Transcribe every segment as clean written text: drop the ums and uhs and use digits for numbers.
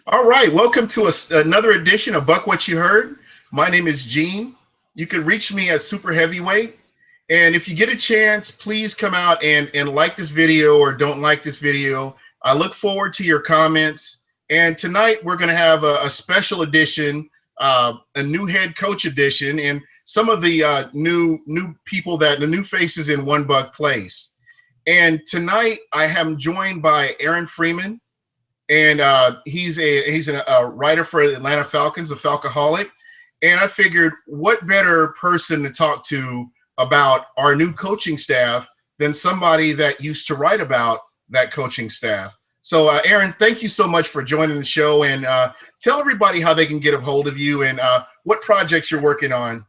All right, welcome to another edition of Buc What You Heard. My name is Gene. You can reach me at Super Heavyweight. And if you get a chance, please come out and like this video or don't like this video. I look forward to your comments. And tonight we're going to have a special edition, a new head coach edition, and some of the new people the new faces in One Buc Place. And tonight I am joined by Aaron Freeman. And he's a writer for the Atlanta Falcons, a Falcoholic. And I figured, what better person to talk to about our new coaching staff than somebody that used to write about that coaching staff. So, Aaron, thank you so much for joining the show, and tell everybody how they can get a hold of you and what projects you're working on.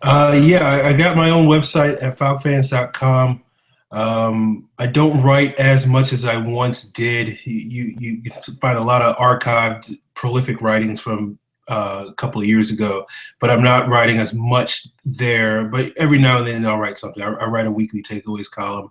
I got my own website at falcfans.com. I don't write as much as I once did. You can find a lot of archived, prolific writings from a couple of years ago, but I'm not writing as much there. But every now and then I'll write something. I write a weekly takeaways column.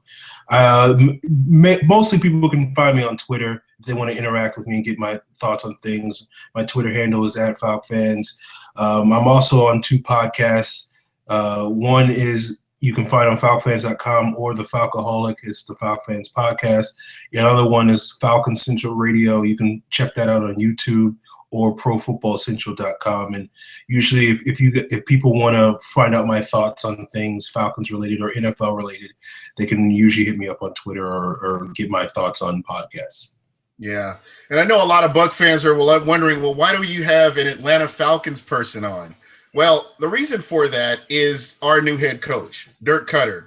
Mostly people can find me on Twitter if they want to interact with me and get my thoughts on things. My Twitter handle is at FalcFans. I'm also on two podcasts. One is you can find on falcfans.com or the Falcoholic. It's the Falcfans podcast. The other one is Falcon Central Radio. You can check that out on YouTube or profootballcentral.com. And usually if people want to find out my thoughts on things Falcons related or NFL related, they can usually hit me up on Twitter or get my thoughts on podcasts. Yeah. And I know a lot of Buc fans are wondering, well, why do you have an Atlanta Falcons person on? Well, the reason for that is our new head coach, Dirk Koetter.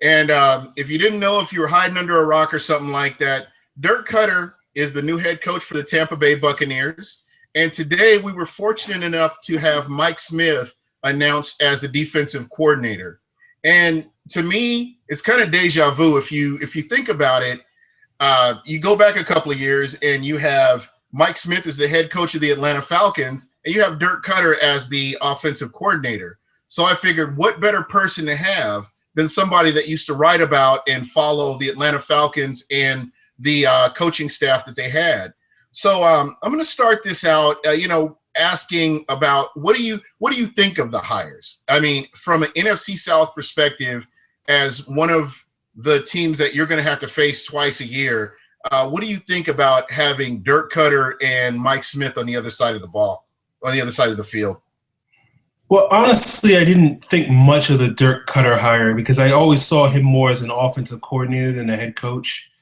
And if you didn't know, if you were hiding under a rock or something like that, Dirk Koetter is the new head coach for the Tampa Bay Buccaneers. And today we were fortunate enough to have Mike Smith announced as the defensive coordinator. And to me, it's kind of deja vu. If you think about it, you go back a couple of years and you have Mike Smith as the head coach of the Atlanta Falcons, and you have Dirk Koetter as the offensive coordinator. So I figured, what better person to have than somebody that used to write about and follow the Atlanta Falcons and the coaching staff that they had. So I'm going to start this out, asking about what do you think of the hires? I mean, from an NFC South perspective, as one of the teams that you're going to have to face twice a year, what do you think about having Dirk Koetter and Mike Smith on the other side of the ball, on the other side of the field? Well, honestly, I didn't think much of the Dirk Koetter hire because I always saw him more as an offensive coordinator than a head coach.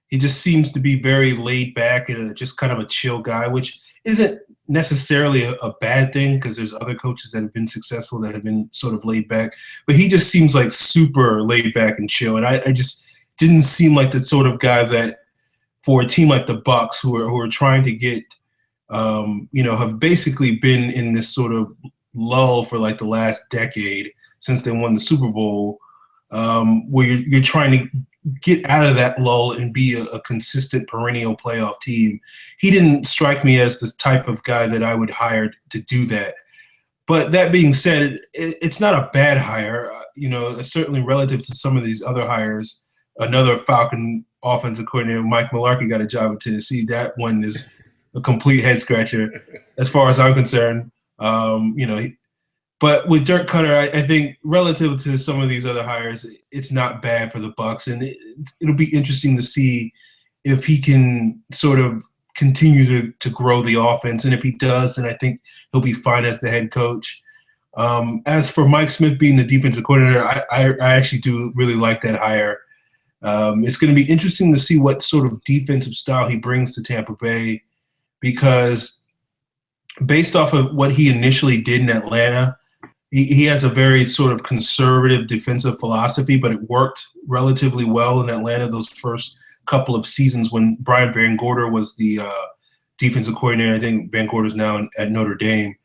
He just seems to be very laid back and just kind of a chill guy, which isn't necessarily a bad thing because there's other coaches that have been successful that have been sort of laid back. But he just seems like super laid back and chill. And I just didn't seem like the sort of guy that, for a team like the Bucs, who are trying to get, have basically been in this sort of lull for like the last decade since they won the Super Bowl, where you're trying to get out of that lull and be a consistent perennial playoff team. He didn't strike me as the type of guy that I would hire to do that. But that being said, it's not a bad hire. Certainly relative to some of these other hires. Another Falcon offensive coordinator, Mike Mularkey, got a job in Tennessee. That one is a complete head scratcher as far as I'm concerned. But with Dirk Koetter, I think relative to some of these other hires, it's not bad for the Bucs, and it'll be interesting to see if he can sort of continue to grow the offense. And if he does, then I think he'll be fine as the head coach. As for Mike Smith being the defensive coordinator, I actually do really like that hire. It's going to be interesting to see what sort of defensive style he brings to Tampa Bay, because based off of what he initially did in Atlanta, he has a very sort of conservative defensive philosophy, but it worked relatively well in Atlanta those first couple of seasons when Brian Van Gorder was the defensive coordinator. I think Van Gorder's now at Notre Dame.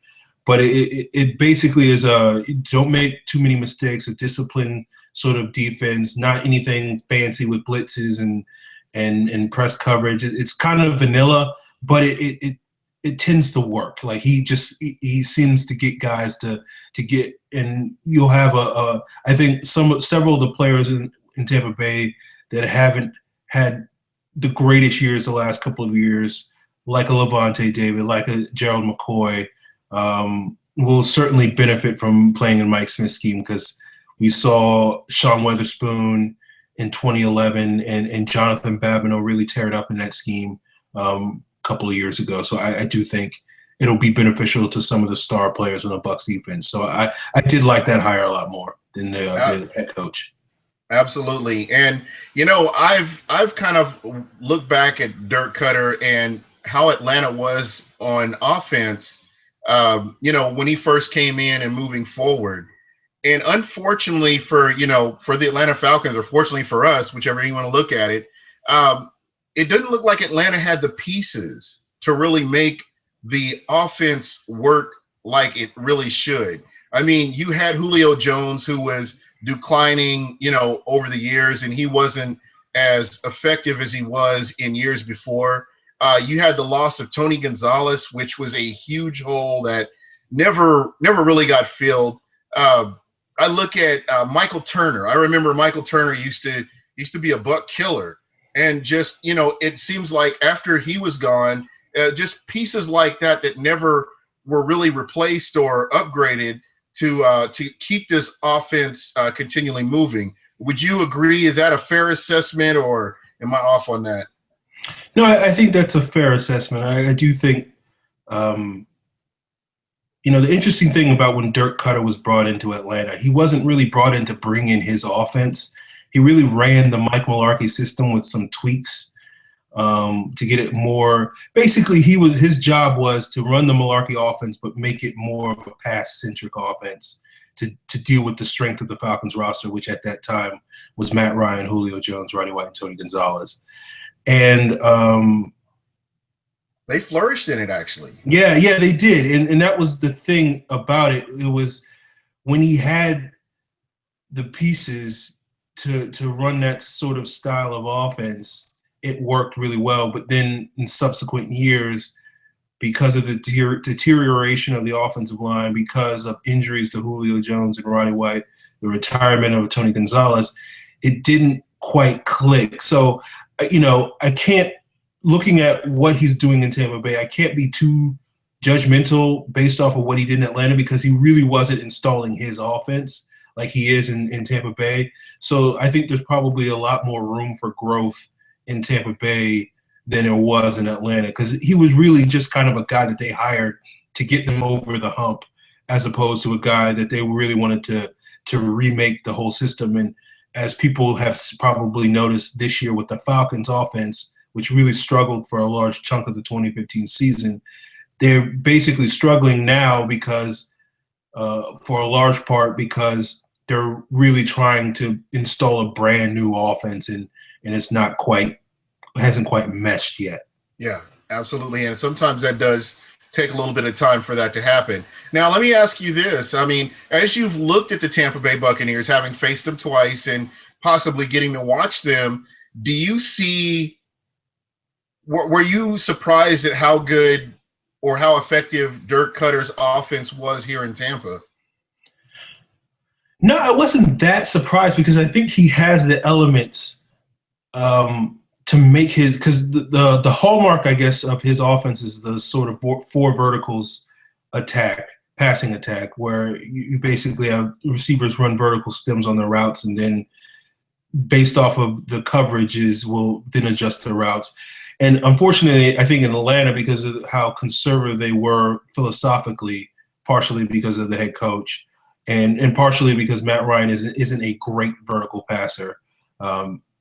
But it basically is don't make too many mistakes, a disciplined sort of defense, not anything fancy with blitzes and press coverage. It's kind of vanilla, but it tends to work. Like he seems to get guys to get, and you'll have I think several of the players in Tampa Bay that haven't had the greatest years the last couple of years like a Levante David, like a Gerald McCoy, will certainly benefit from playing in Mike Smith's scheme, because we saw Sean Weatherspoon in 2011 and Jonathan Babineau really tear it up in that scheme a couple of years ago. So I do think it'll be beneficial to some of the star players on the Bucs defense. So I did like that hire a lot more than the head coach. Absolutely. And, you know, I've kind of looked back at Dirk Cutter and how Atlanta was on offense, you know, when he first came in and moving forward. And unfortunately for the Atlanta Falcons, or fortunately for us, whichever you want to look at it, it didn't look like Atlanta had the pieces to really make the offense work like it really should. I mean, you had Julio Jones, who was declining, you know, over the years, and he wasn't as effective as he was in years before. You had the loss of Tony Gonzalez, which was a huge hole that never really got filled. I look at Michael Turner. I remember Michael Turner used to be a buck killer, and just, you know, it seems like after he was gone, just pieces like that never were really replaced or upgraded to keep this offense continually moving. Would you agree? Is that a fair assessment, or am I off on that? No, I think that's a fair assessment. I do think, you know, the interesting thing about when Dirk Cutter was brought into Atlanta, he wasn't really brought in to bring in his offense. He really ran the Mike Mularkey system with some tweaks to get it more. Basically, his job was to run the Mularkey offense, but make it more of a pass-centric offense to deal with the strength of the Falcons roster, which at that time was Matt Ryan, Julio Jones, Roddy White, and Tony Gonzalez. And they flourished in it, actually. Yeah, they did. And that was the thing about it. It was when he had the pieces to run that sort of style of offense, it worked really well. But then in subsequent years, because of the deterioration of the offensive line, because of injuries to Julio Jones and Roddy White, the retirement of Tony Gonzalez, it didn't quite click. So, you know, I can't, looking at what he's doing in Tampa Bay, I can't be too judgmental based off of what he did in Atlanta, because he really wasn't installing his offense like he is in Tampa Bay. So I think there's probably a lot more room for growth in Tampa Bay than there was in Atlanta, because he was really just kind of a guy that they hired to get them over the hump, as opposed to a guy that they really wanted to remake the whole system. And as people have probably noticed this year with the Falcons offense, which really struggled for a large chunk of the 2015 season, they're basically struggling now because, for a large part, because they're really trying to install a brand new offense, and it's hasn't quite meshed yet. Yeah, absolutely. And sometimes that does take a little bit of time for that to happen. Now, let me ask you this. I mean, as you've looked at the Tampa Bay Buccaneers, having faced them twice and possibly getting to watch them, do you see, were you surprised at how good or how effective Dirk Cutter's offense was here in Tampa? No, I wasn't that surprised, because I think he has the elements to make his, because the hallmark, I guess, of his offense is the sort of four verticals passing attack, where you basically have receivers run vertical stems on their routes, and then based off of the coverages will then adjust their routes. And unfortunately, I think in Atlanta, because of how conservative they were philosophically, partially because of the head coach, and partially because Matt Ryan isn't a great vertical passer.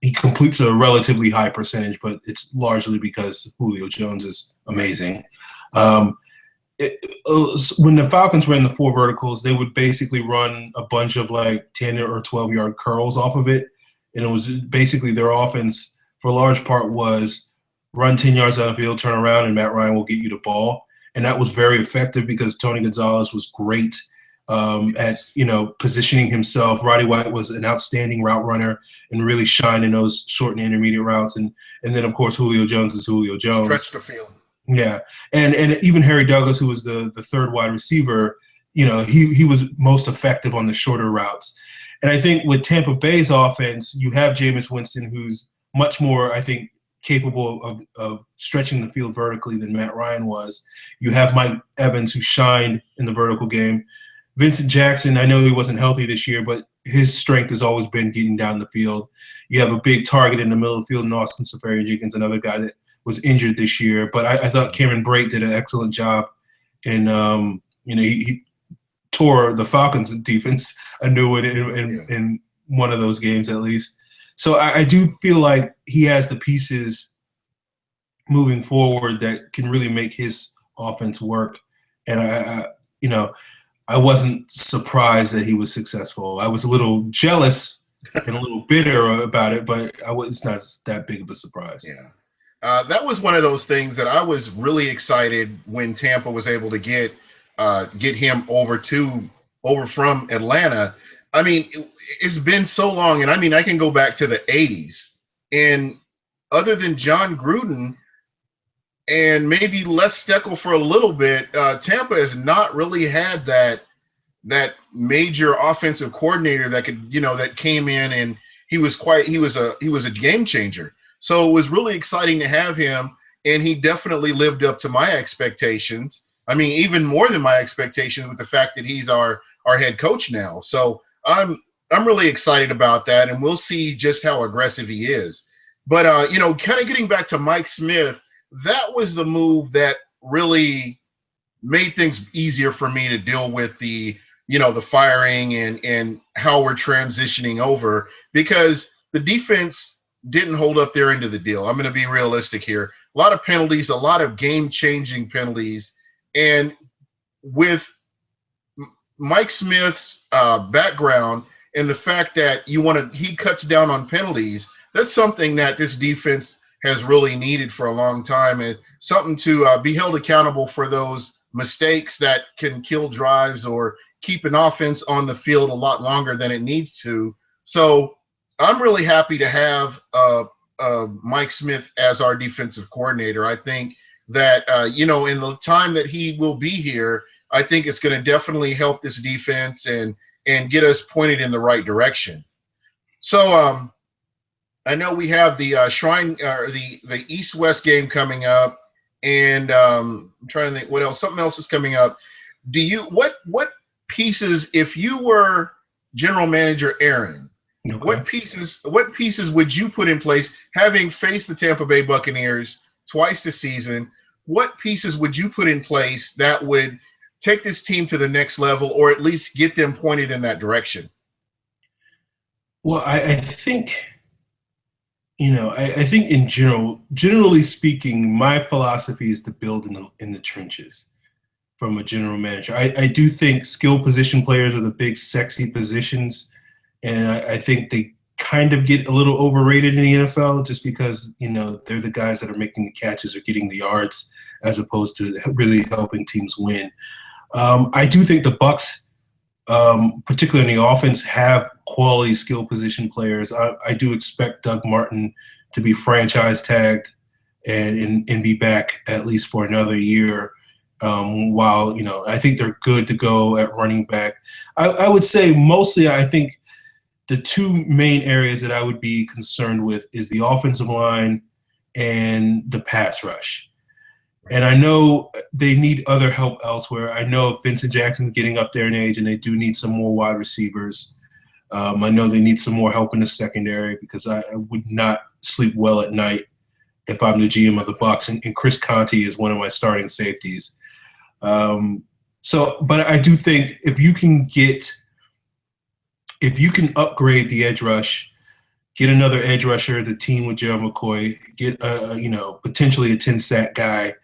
He completes a relatively high percentage, but it's largely because Julio Jones is amazing. When the Falcons ran the four verticals, they would basically run a bunch of like 10 or 12-yard curls off of it. And it was basically their offense, for a large part, was run 10 yards down the field, turn around, and Matt Ryan will get you the ball. And that was very effective because Tony Gonzalez was great at, you know, positioning himself. Roddy White was an outstanding route runner and really shined in those short and intermediate routes. And then, of course, Julio Jones is Julio Jones. Stretch the field. Yeah. And even Harry Douglas, who was the third wide receiver, you know, he was most effective on the shorter routes. And I think with Tampa Bay's offense, you have Jameis Winston, who's much more, I think, capable of stretching the field vertically than Matt Ryan was. You have Mike Evans, who shined in the vertical game. Vincent Jackson, I know he wasn't healthy this year, but his strength has always been getting down the field. You have a big target in the middle of the field in Austin Seferian-Jenkins, another guy that was injured this year. But I thought Cameron Brate did an excellent job. And, he tore the Falcons' defense a new one in one of those games at least. So I do feel like he has the pieces moving forward that can really make his offense work. And I wasn't surprised that he was successful. I was a little jealous and a little bitter about it, but it's not that big of a surprise. Yeah. That was one of those things that I was really excited when Tampa was able to get him over from Atlanta. I mean, it's been so long, and I mean, I can go back to the 80s, and other than John Gruden and maybe Les Steckel for a little bit, Tampa has not really had that major offensive coordinator that could, that came in and he was a game changer. So it was really exciting to have him, and he definitely lived up to my expectations. I mean, even more than my expectations with the fact that he's our head coach now. So I'm really excited about that, and we'll see just how aggressive he is. But kind of getting back to Mike Smith, that was the move that really made things easier for me to deal with the firing and how we're transitioning over, because the defense didn't hold up their end of the deal. I'm going to be realistic here. A lot of penalties, a lot of game-changing penalties, and with Mike Smith's background and the fact that he cuts down on penalties, that's something that this defense has really needed for a long time, and something to be held accountable for those mistakes that can kill drives or keep an offense on the field a lot longer than it needs to. So I'm really happy to have Mike Smith as our defensive coordinator. I think that, in the time that he will be here, I think it's going to definitely help this defense and get us pointed in the right direction. So I know we have the the East-West game coming up, and I'm trying to think what else. Something else is coming up. What pieces, if you were general manager Aaron, okay, what pieces would you put in place, having faced the Tampa Bay Buccaneers twice this season? What pieces would you put in place that would take this team to the next level, or at least get them pointed in that direction? Well, I think, I think generally speaking, my philosophy is to build in the trenches from a general manager. I do think skill position players are the big sexy positions, and I think they kind of get a little overrated in the NFL just because, they're the guys that are making the catches or getting the yards as opposed to really helping teams win. I do think the Bucs, particularly in the offense, have quality skill position players. I do expect Doug Martin to be franchise tagged and be back at least for another year. While, I think they're good to go at running back. I would say mostly I think the two main areas that I would be concerned with is the offensive line and the pass rush. And I know they need other help elsewhere. I know if Vincent Jackson's getting up there in age, and they do need some more wide receivers. I know they need some more help in the secondary, because I would not sleep well at night if I'm the GM of the Bucs. And Chris Conte is one of my starting safeties. But I do think if you can upgrade the edge rush, get another edge rusher, the team with Gerald McCoy, get potentially a 10-sack guy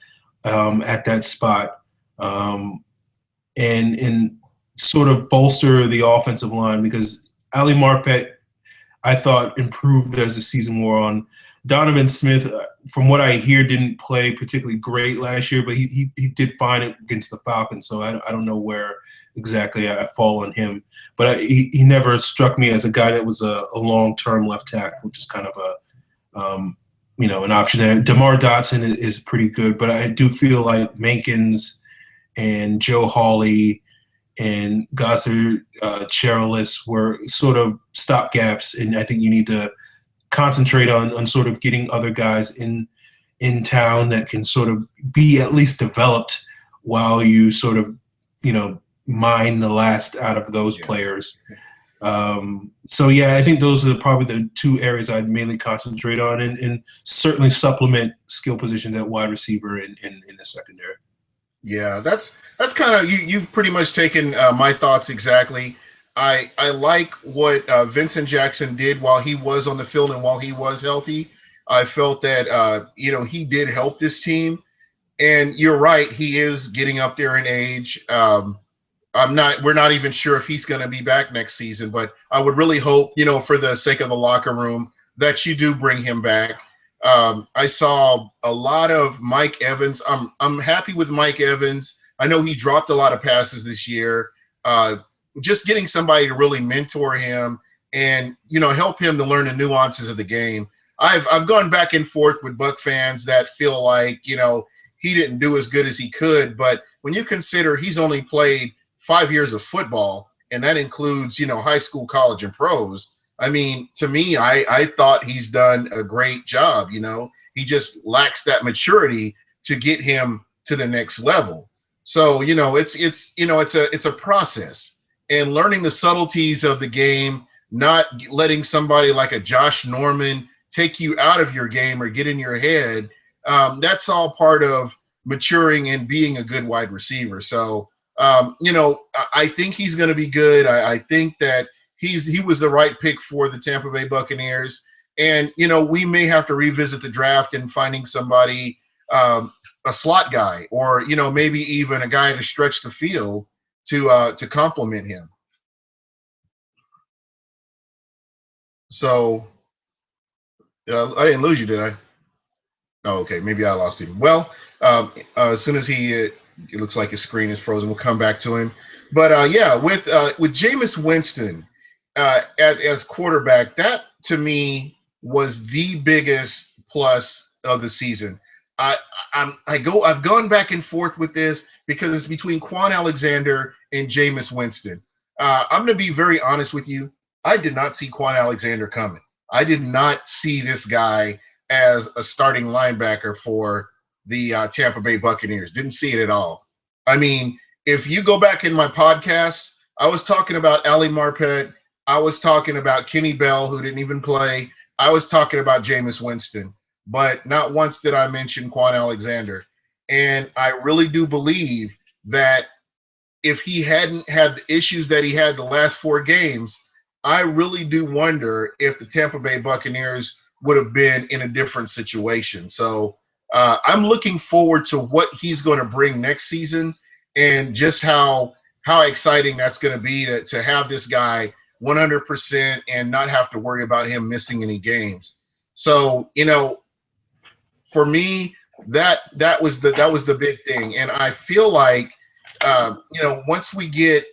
at that spot, and sort of bolster the offensive line, because Ali Marpet, I thought, improved as the season wore on. Donovan Smith, from what I hear, didn't play particularly great last year, but he did fine against the Falcons, so I don't know where exactly I fall on him. But he never struck me as a guy that was a long-term left tackle, which is kind of an option there. DeMar Dotson is pretty good, but I do feel like Mankins and Joe Hawley and Gosser Cherilus were sort of stopgaps, and I think you need to concentrate on sort of getting other guys in town that can sort of be at least developed while you sort of, mine the last out of those players. So yeah, I think those are probably the two areas I'd mainly concentrate on, and certainly supplement skill positions at wide receiver in the secondary. Yeah, that's kind of you've pretty much taken my thoughts exactly. I like what Vincent Jackson did while he was on the field and while he was healthy. I felt that he did help this team, and you're right, he is getting up there in age. We're not even sure if he's going to be back next season, but I would really hope, for the sake of the locker room, that you do bring him back. I saw a lot of Mike Evans. I'm happy with Mike Evans. I know he dropped a lot of passes this year. Just getting somebody to really mentor him and, help him to learn the nuances of the game. I've gone back and forth with Buc fans that feel like, he didn't do as good as he could. But when you consider he's only played 5 years of football, and that includes, high school, college, and pros. I mean, to me, I thought he's done a great job. He just lacks that maturity to get him to the next level. So, it's a process, and learning the subtleties of the game, not letting somebody like a Josh Norman take you out of your game or get in your head. That's all part of maturing and being a good wide receiver. So, I think he's going to be good. I think that he was the right pick for the Tampa Bay Buccaneers. And, we may have to revisit the draft and finding somebody, a slot guy, or, maybe even a guy to stretch the field to complement him. So I didn't lose you, did I? Oh, okay. Maybe I lost him. Well, as soon as it looks like his screen is frozen, we'll come back to him. But with Jameis Winston as quarterback, that to me was the biggest plus of the season. I've gone back and forth with this because it's between Quan Alexander and Jameis Winston. I'm going to be very honest with you. I did not see Quan Alexander coming. I did not see this guy as a starting linebacker for the Tampa Bay Buccaneers. Didn't see it at all. I mean, if you go back in my podcast, I was talking about Ali Marpet. I was talking about Kenny Bell, who didn't even play. I was talking about Jameis Winston. But not once did I mention Quan Alexander. And I really do believe that if he hadn't had the issues that he had the last 4 games, I really do wonder if the Tampa Bay Buccaneers would have been in a different situation. So I'm looking forward to what he's going to bring next season, and just how exciting that's going to be to have this guy 100% and not have to worry about him missing any games. So, for me, that was the big thing. And I feel like, once we get,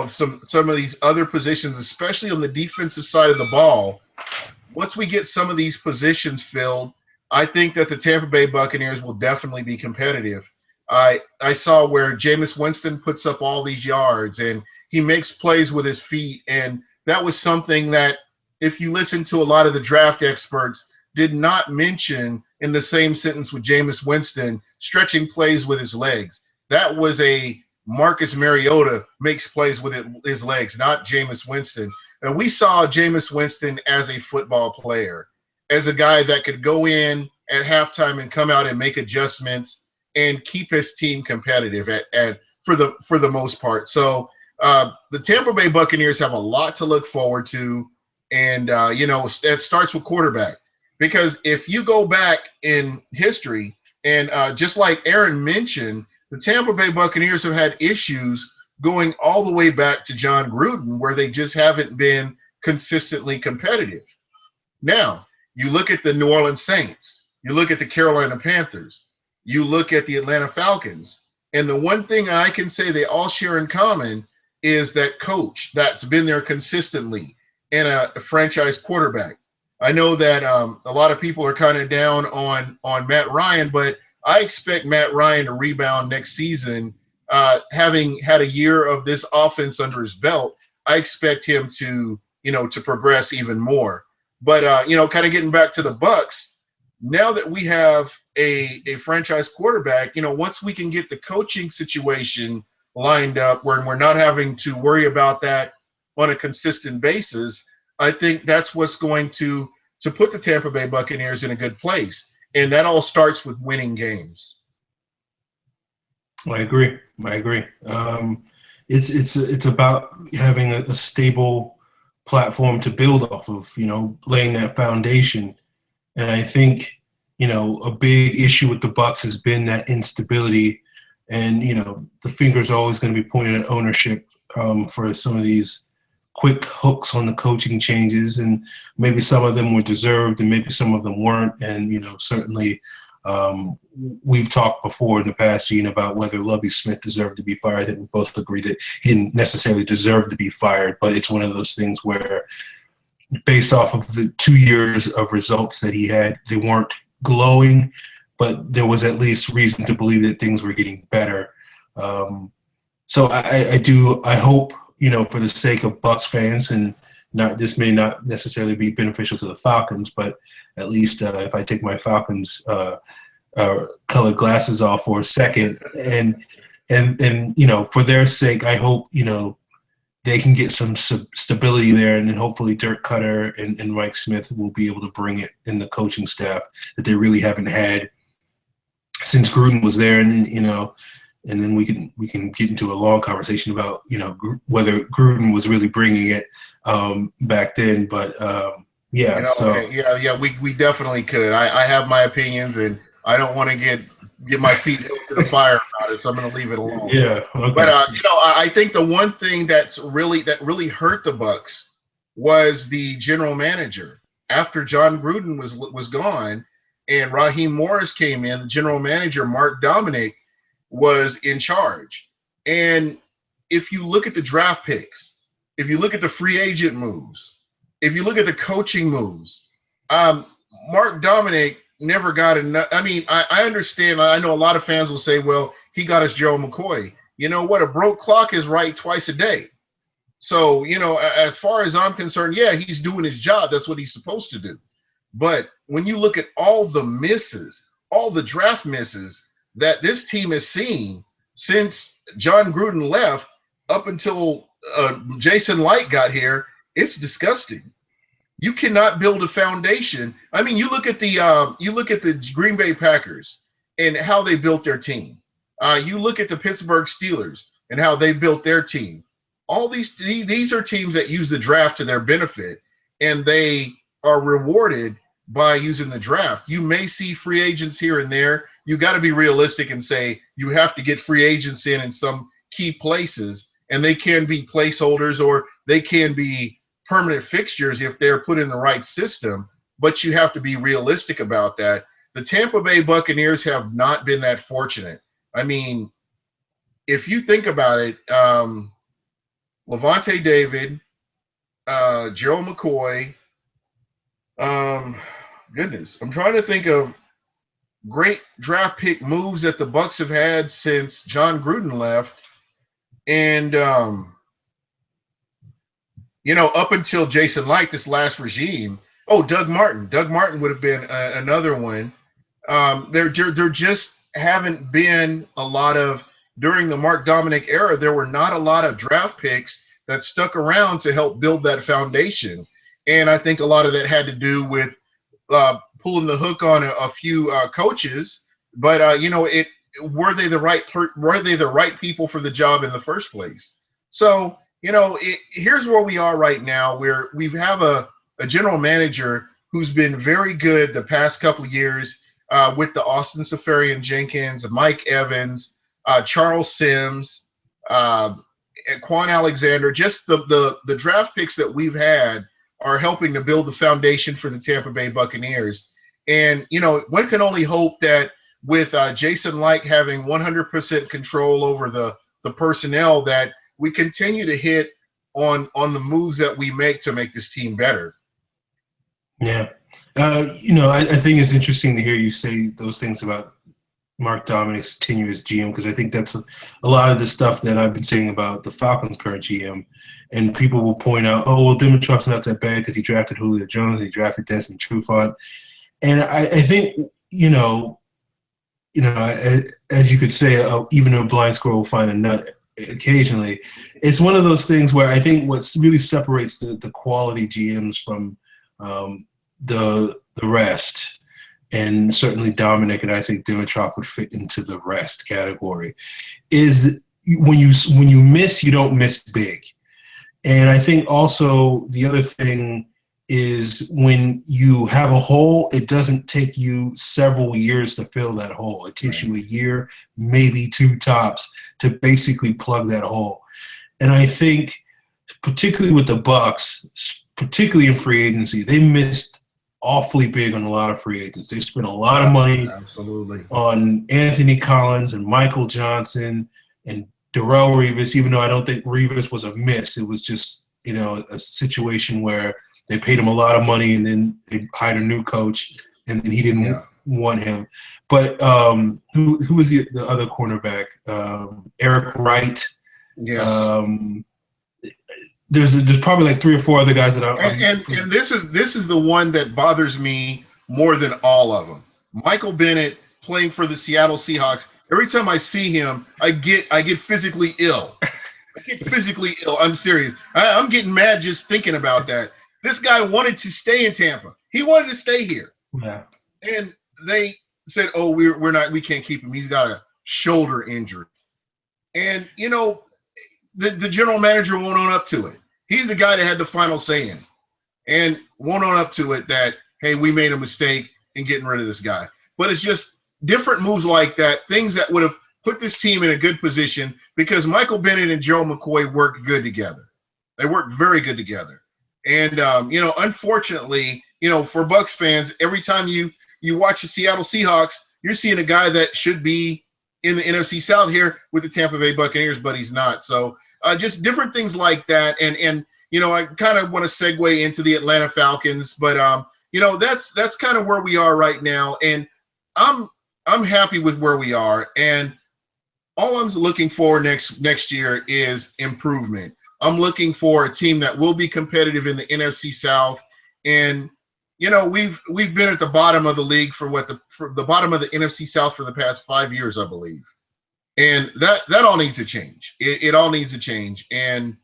some of these other positions, especially on the defensive side of the ball, once we get some of these positions filled, I think that the Tampa Bay Buccaneers will definitely be competitive. I saw where Jameis Winston puts up all these yards and he makes plays with his feet. And that was something that, if you listen to a lot of the draft experts, did not mention in the same sentence with Jameis Winston stretching plays with his legs. That was a Marcus Mariota makes plays with his legs, not Jameis Winston. And we saw Jameis Winston as a football player, as a guy that could go in at halftime and come out and make adjustments and keep his team competitive for the most part. So the Tampa Bay Buccaneers have a lot to look forward to, and it starts with quarterback. Because if you go back in history, and just like Aaron mentioned, the Tampa Bay Buccaneers have had issues going all the way back to John Gruden, where they just haven't been consistently competitive. Now, you look at the New Orleans Saints, you look at the Carolina Panthers, you look at the Atlanta Falcons, and the one thing I can say they all share in common is that coach that's been there consistently and a franchise quarterback. I know that a lot of people are kind of down on Matt Ryan, but I expect Matt Ryan to rebound next season. Having had a year of this offense under his belt, I expect him to progress even more. But kind of getting back to the Bucks, now that we have a franchise quarterback, once we can get the coaching situation lined up where we're not having to worry about that on a consistent basis, I think that's what's going to put the Tampa Bay Buccaneers in a good place. And that all starts with winning games. I agree. It's about having a stable platform to build off of, laying that foundation. And I think, a big issue with the Bucs has been that instability, and the finger's always going to be pointed at ownership for some of these quick hooks on the coaching changes, and maybe some of them were deserved and maybe some of them weren't. And certainly we've talked before in the past, Gene, about whether Lovie Smith deserved to be fired, and we both agree that he didn't necessarily deserve to be fired, but it's one of those things where, based off of the 2 years of results that he had, they weren't glowing, but there was at least reason to believe that things were getting better. So I hope, for the sake of Bucs fans, and this may not necessarily be beneficial to the Falcons, but at least if I take my Falcons colored glasses off for a second, and for their sake, I hope they can get some stability there, and then hopefully Dirk Cutter and Mike Smith will be able to bring it in the coaching staff that they really haven't had since Gruden was there, and then we can get into a long conversation about whether Gruden was really bringing it back then, but yeah. We definitely could. I have my opinions, and I don't want to get my feet held to the fire about it, so I'm going to leave it alone. Yeah. Okay. But I think the one thing that really hurt the Bucs was the general manager. After John Gruden was gone and Raheem Morris came in, the general manager Mark Dominic was in charge. And if you look at the draft picks, if you look at the free agent moves, if you look at the coaching moves, Mark Dominic never got enough. I mean, I understand. I know a lot of fans will say, well, he got us Gerald McCoy. You know what? A broke clock is right twice a day. So, as far as I'm concerned, yeah, he's doing his job. That's what he's supposed to do. But when you look at all the misses, all the draft misses that this team has seen since John Gruden left up until Jason Light got here, it's disgusting. You cannot build a foundation. I mean, you look at the Green Bay Packers and how they built their team. You look at the Pittsburgh Steelers and how they built their team. All these are teams that use the draft to their benefit, and they are rewarded by using the draft. You may see free agents here and there. You got to be realistic and say you have to get free agents in some key places, and they can be placeholders or they can be permanent fixtures if they're put in the right system, but you have to be realistic about that. The Tampa Bay Buccaneers have not been that fortunate. I mean, if you think about it, Levante David, Gerald McCoy, goodness, I'm trying to think of great draft pick moves that the Bucs have had since John Gruden left. And, up until Jason Light, this last regime, Doug Martin. Doug Martin would have been another one. There just haven't been a lot of, during the Mark Dominic era, there were not a lot of draft picks that stuck around to help build that foundation. And I think a lot of that had to do with pulling the hook on a few coaches. But, were they the right people for the job in the first place? So, here's where we are right now, where we have a general manager who's been very good the past couple of years with the Austin Seferian-Jenkins, Mike Evans, Charles Sims, Quan Alexander. Just the draft picks that we've had are helping to build the foundation for the Tampa Bay Buccaneers. And, one can only hope that with Jason Light having 100% control over the personnel, that we continue to hit on the moves that we make to make this team better. Yeah. I think it's interesting to hear you say those things about Mark Dominic's tenure as GM, because I think that's a lot of the stuff that I've been saying about the Falcons' current GM. And people will point out, oh, well, Dimitroff's not that bad because he drafted Julio Jones, he drafted Desmond Trufant. And I think, as you could say, even a blind squirrel will find a nut occasionally. It's one of those things where I think what really separates the quality GMs from the rest, and certainly Dominic and I think Dimitroff would fit into the rest category, is when you miss, you don't miss big. And I think also the other thing is when you have a hole, it doesn't take you several years to fill that hole. It takes you a year, maybe two tops, to basically plug that hole. And I think particularly with the Bucs, particularly in free agency, they missed awfully big on a lot of free agents. They spent a lot of money on Anthony Collins and Michael Johnson and Darrelle Revis, even though I don't think Revis was a miss. It was just, a situation where they paid him a lot of money and then they hired a new coach and then he didn't want him. But who was the other cornerback? Eric Wright. Yes. There's probably like three or four other guys that and this is the one that bothers me more than all of them. Michael Bennett playing for the Seattle Seahawks. Every time I see him, I get physically ill. I get physically ill. I'm serious. I'm getting mad just thinking about that. This guy wanted to stay in Tampa. He wanted to stay here. Yeah. And they said, "Oh, we can't keep him. He's got a shoulder injury." And the general manager won't own up to it. He's the guy that had the final say in, and won't own up to it that, hey, we made a mistake in getting rid of this guy. But it's just different moves like that, things that would have put this team in a good position, because Michael Bennett and Joe McCoy worked good together. They worked very good together. And, unfortunately, for Bucs fans, every time you watch the Seattle Seahawks, you're seeing a guy that should be in the NFC South here with the Tampa Bay Buccaneers, but he's not. So just different things like that. And I kind of want to segue into the Atlanta Falcons, but that's kind of where we are right now. And I'm happy with where we are. And all I'm looking for next year is improvement. I'm looking for a team that will be competitive in the NFC South. And we've been at the bottom of the league for the bottom of the NFC South for the past 5 years, I believe. And that all needs to change. It all needs to change. And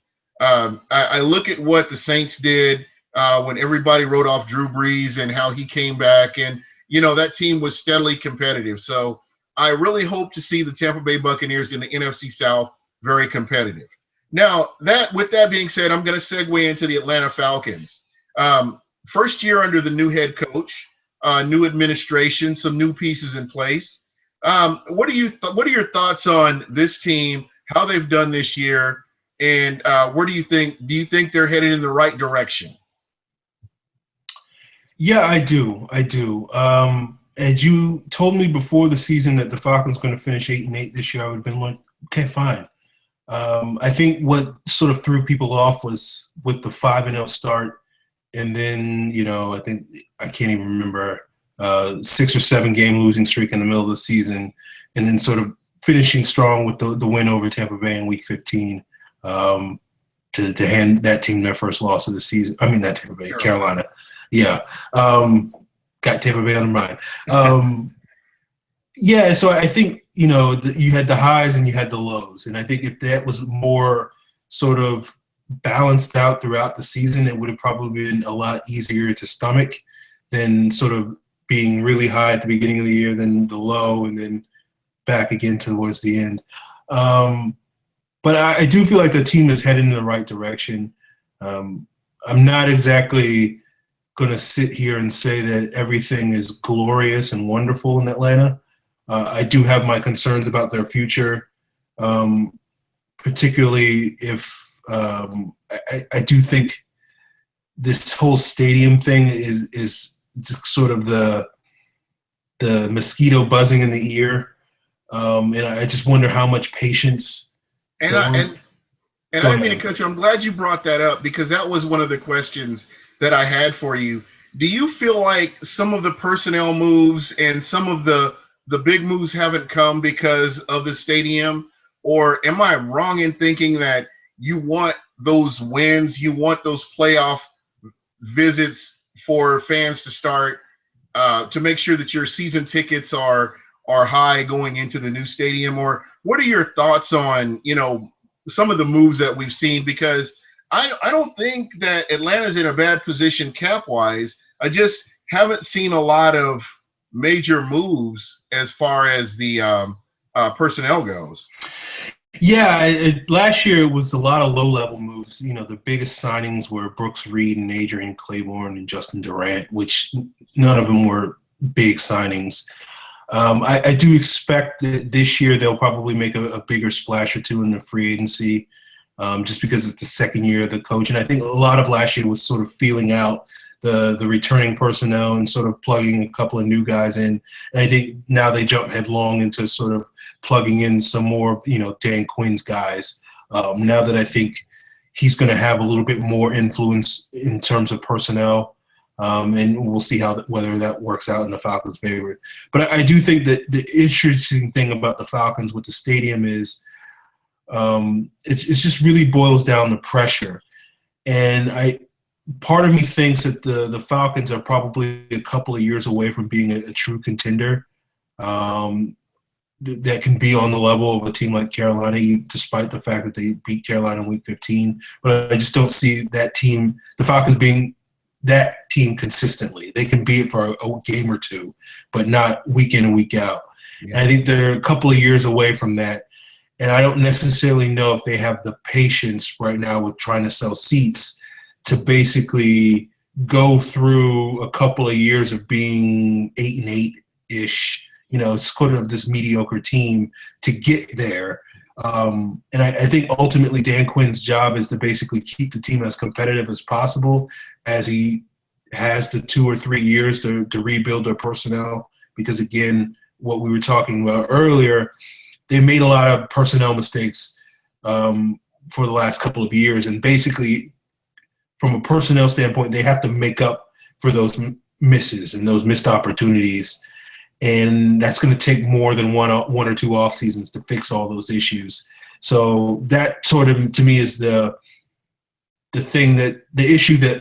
I look at what the Saints did when everybody wrote off Drew Brees and how he came back, and that team was steadily competitive. So I really hope to see the Tampa Bay Buccaneers in the NFC South very competitive. Now, with that being said, I'm going to segue into the Atlanta Falcons. First year under the new head coach, new administration, some new pieces in place. What are your thoughts on this team, how they've done this year, and where do you think they're headed in the right direction? Yeah, I do. As you told me before the season that the Falcons going to finish 8-8 this year, I would have been like, okay, fine. I think what sort of threw people off was with the 5-0 start, and then I think I can't even remember 6 or 7 game losing streak in the middle of the season, and then sort of finishing strong with the win over Tampa Bay in Week 15 to hand that team their first loss of the season. I mean, not Tampa Bay, Carolina. Yeah. Got Tampa Bay on the mind. Yeah, so I think, you had the highs and you had the lows. And I think if that was more sort of balanced out throughout the season, it would have probably been a lot easier to stomach than sort of being really high at the beginning of the year, then the low, and then back again towards the end. But I do feel like the team is headed in the right direction. I'm not exactly going to sit here and say that everything is glorious and wonderful in Atlanta. I do have my concerns about their future, particularly if I do think this whole stadium thing is sort of the mosquito buzzing in the ear, and I just wonder how much patience. And I mean to cut you. I'm glad you brought that up, because that was one of the questions that I had for you. Do you feel like some of the personnel moves and some of the the big moves haven't come because of the stadium? Or am I wrong in thinking that you want those wins, you want those playoff visits for fans to start to make sure that your season tickets are high going into the new stadium? Or what are your thoughts on, some of the moves that we've seen? Because I don't think that Atlanta's in a bad position cap wise. I just haven't seen a lot of major moves as far as the personnel goes. Yeah, last year it was a lot of low-level moves. The biggest signings were Brooks Reed and Adrian Claiborne and Justin Durant, which none of them were big signings. I do expect that this year they'll probably make a bigger splash or two in the free agency, just because it's the second year of the coach. And I think a lot of last year was sort of feeling out the returning personnel and sort of plugging a couple of new guys in. And I think now they jump headlong into sort of plugging in some more, Dan Quinn's guys. Now that I think he's going to have a little bit more influence in terms of personnel, and we'll see whether that works out in the Falcons' favor. But I do think that the interesting thing about the Falcons with the stadium is it just really boils down to pressure. And part of me thinks that the Falcons are probably a couple of years away from being a true contender that can be on the level of a team like Carolina, despite the fact that they beat Carolina in Week 15. But I just don't see that team, the Falcons, being that team consistently. They can be it for a game or two, but not week in and week out. Yeah. And I think they're a couple of years away from that. And I don't necessarily know if they have the patience right now with trying to sell seats to basically go through a couple of years of being 8-8-ish. It's sort of this mediocre team to get there. And I think ultimately Dan Quinn's job is to basically keep the team as competitive as possible as he has the 2 or 3 years to rebuild their personnel. Because, again, what we were talking about earlier, they made a lot of personnel mistakes for the last couple of years. And basically, from a personnel standpoint, they have to make up for those misses and those missed opportunities. And that's going to take more than one or two off seasons to fix all those issues. So that sort of, to me, is the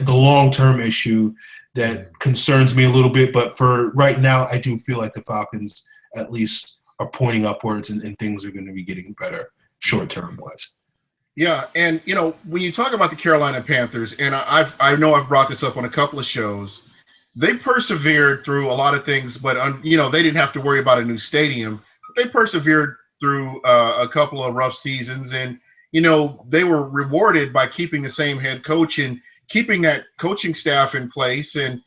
long-term issue that concerns me a little bit. But for right now, I do feel like the Falcons at least are pointing upwards and things are going to be getting better short-term wise. Yeah, and when you talk about the Carolina Panthers, and I know I've brought this up on a couple of shows, they persevered through a lot of things, but they didn't have to worry about a new stadium. They persevered through a couple of rough seasons, and they were rewarded by keeping the same head coach and keeping that coaching staff in place, and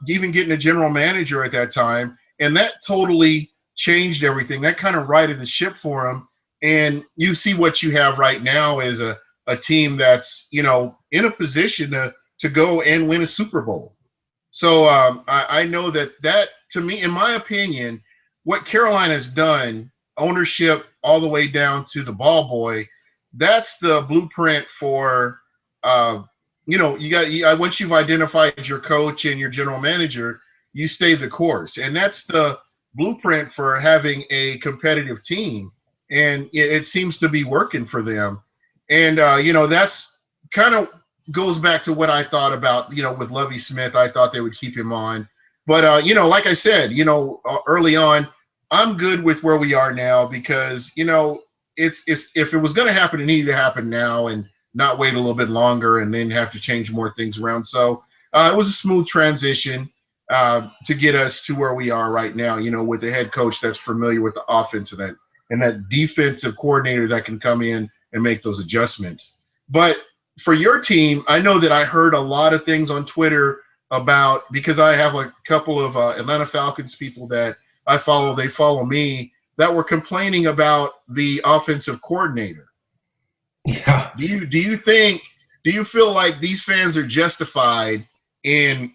even getting a general manager at that time, and that totally changed everything. That kind of righted the ship for them. And you see what you have right now is a team that's, in a position to go and win a Super Bowl. So I know that to me, in my opinion, what Carolina's done, ownership all the way down to the ball boy, that's the blueprint for, once you've identified your coach and your general manager, you stay the course. And that's the blueprint for having a competitive team. And it seems to be working for them. And, that's kind of goes back to what I thought about, with Lovie Smith. I thought they would keep him on. But, like I said, early on, I'm good with where we are now because, it's if it was going to happen, it needed to happen now and not wait a little bit longer and then have to change more things around. So it was a smooth transition to get us to where we are right now, with the head coach that's familiar with the offense and that defensive coordinator that can come in and make those adjustments. But for your team, I know that I heard a lot of things on Twitter about, because I have a couple of Atlanta Falcons people that I follow, they follow me, that were complaining about the offensive coordinator. Yeah. Do you feel like these fans are justified in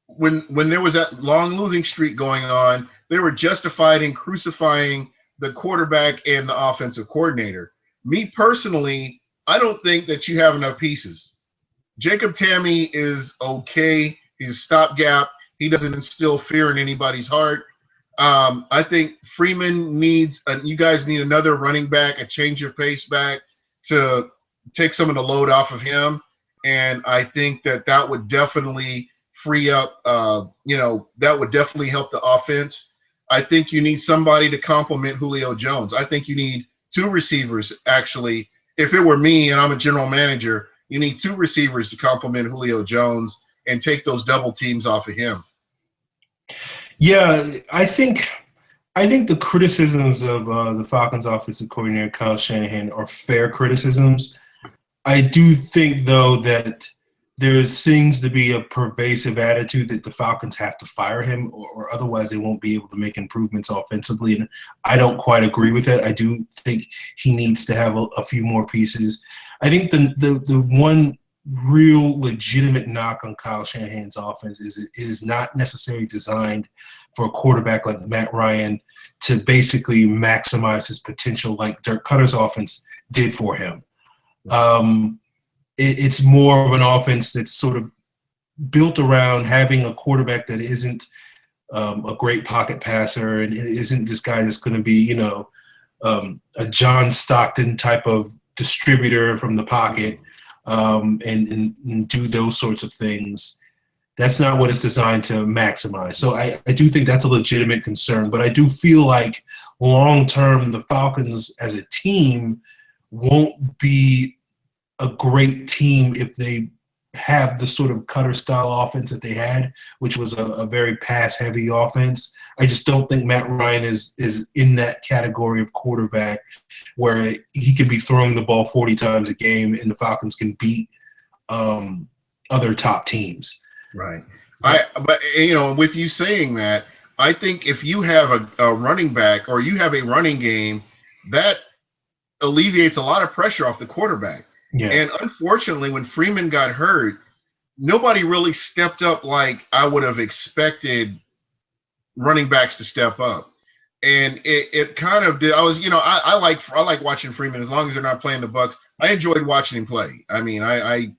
when there was that long losing streak going on, they were justified in crucifying the quarterback and the offensive coordinator? Me personally, I don't think that you have enough pieces. Jacob Tamme is okay. He's a stopgap. He doesn't instill fear in anybody's heart. I think Freeman needs, you guys need another running back, a change of pace back to take some of the load off of him. And I think that would definitely free up, that would definitely help the offense. I think you need somebody to complement Julio Jones. I think you need two receivers, actually. If it were me and I'm a general manager, you need two receivers to complement Julio Jones and take those double teams off of him. Yeah, I think the criticisms of the Falcons offensive coordinator Kyle Shanahan are fair criticisms. I do think, though, that there seems to be a pervasive attitude that the Falcons have to fire him or otherwise they won't be able to make improvements offensively. And I don't quite agree with that. I do think he needs to have a few more pieces. I think the one real legitimate knock on Kyle Shanahan's offense is it is not necessarily designed for a quarterback like Matt Ryan to basically maximize his potential like Dirk Cutter's offense did for him. It's more of an offense that's sort of built around having a quarterback that isn't a great pocket passer and isn't this guy that's going to be, a John Stockton type of distributor from the pocket and do those sorts of things. That's not what it's designed to maximize. So I do think that's a legitimate concern, but I do feel like long-term the Falcons as a team won't be a great team if they have the sort of Cutter-style offense that they had, which was a very pass-heavy offense. I just don't think Matt Ryan is in that category of quarterback where he can be throwing the ball 40 times a game and the Falcons can beat other top teams. Right. But with you saying that, I think if you have a running back or you have a running game, that alleviates a lot of pressure off the quarterback. Yeah. And unfortunately, when Freeman got hurt, nobody really stepped up like I would have expected running backs to step up. And it kind of did. I like watching Freeman as long as they're not playing the Bucs. I enjoyed watching him play. I mean, I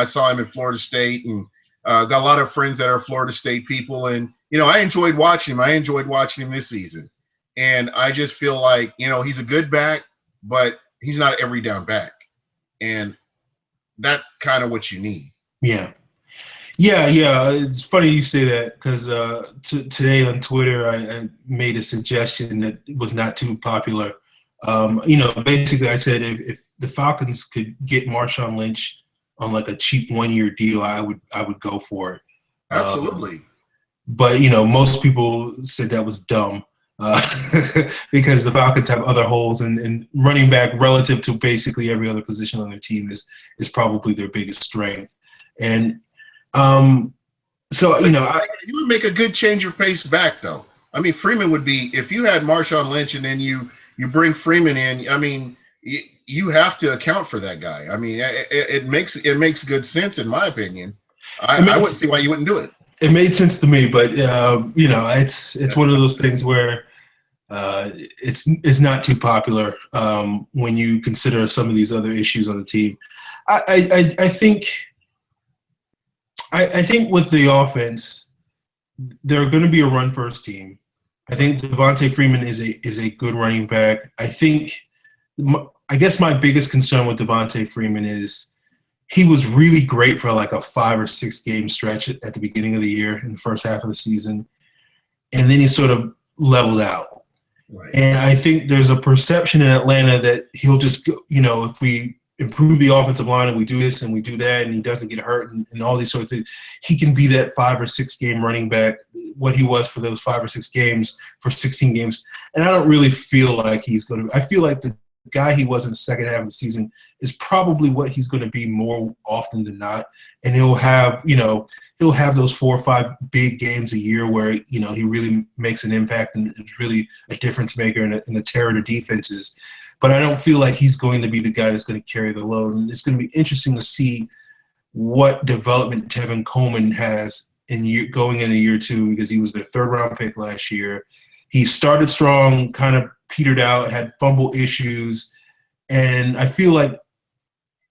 saw him at Florida State and got a lot of friends that are Florida State people. And, I enjoyed watching him. I enjoyed watching him this season. And I just feel like, he's a good back, but he's not every down back. And that's kind of what you need. Yeah. It's funny you say that because today on Twitter I made a suggestion that was not too popular. Basically I said if the Falcons could get Marshawn Lynch on like a cheap 1-year deal, I would go for it. Absolutely. But most people said that was dumb. Because the Falcons have other holes and running back relative to basically every other position on their team is probably their biggest strength. And you would make a good change of pace back though. I mean, Freeman would be, if you had Marshawn Lynch and then you bring Freeman in, I mean, you have to account for that guy. I mean, it makes good sense in my opinion. I wouldn't see why you wouldn't do it. It made sense to me, but it's one of those things where it's not too popular when you consider some of these other issues on the team. I think with the offense, they're going to be a run first team. I think Devontae Freeman is a good running back. I guess my biggest concern with Devontae Freeman is he was really great for like a 5 or 6 game stretch at the beginning of the year in the first half of the season. And then he sort of leveled out. Right. And I think there's a perception in Atlanta that he'll just go, if we improve the offensive line and we do this and we do that and he doesn't get hurt and all these sorts of things, he can be that 5 or 6 game running back, what he was for those 5 or 6 games for 16 games. And I don't really feel like he's going to – I feel like the guy he was in the second half of the season is probably what he's going to be more often than not. And he'll have those 4 or 5 big games a year where, he really makes an impact and is really a difference maker and a terror to defenses. But I don't feel like he's going to be the guy that's going to carry the load. And it's going to be interesting to see what development Tevin Coleman has going into year 2 because he was their 3rd round pick last year. He started strong, kind of petered out, had fumble issues, and I feel like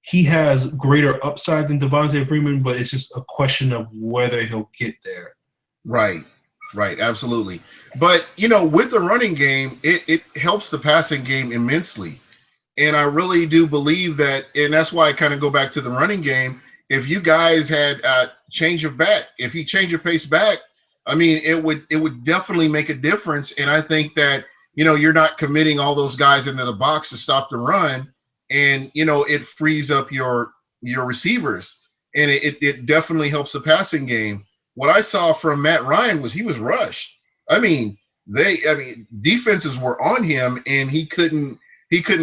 he has greater upside than Devontae Freeman, but it's just a question of whether he'll get there. Right. Right, absolutely. But with the running game, it helps the passing game immensely. And I really do believe that, and that's why I kind of go back to the running game. If you guys had change of back, if you change your pace back, I mean, it would definitely make a difference. And I think that you're not committing all those guys into the box to stop the run, and it frees up your receivers, and it definitely helps the passing game. What I saw from Matt Ryan was he was rushed. I mean, defenses were on him, and he couldn't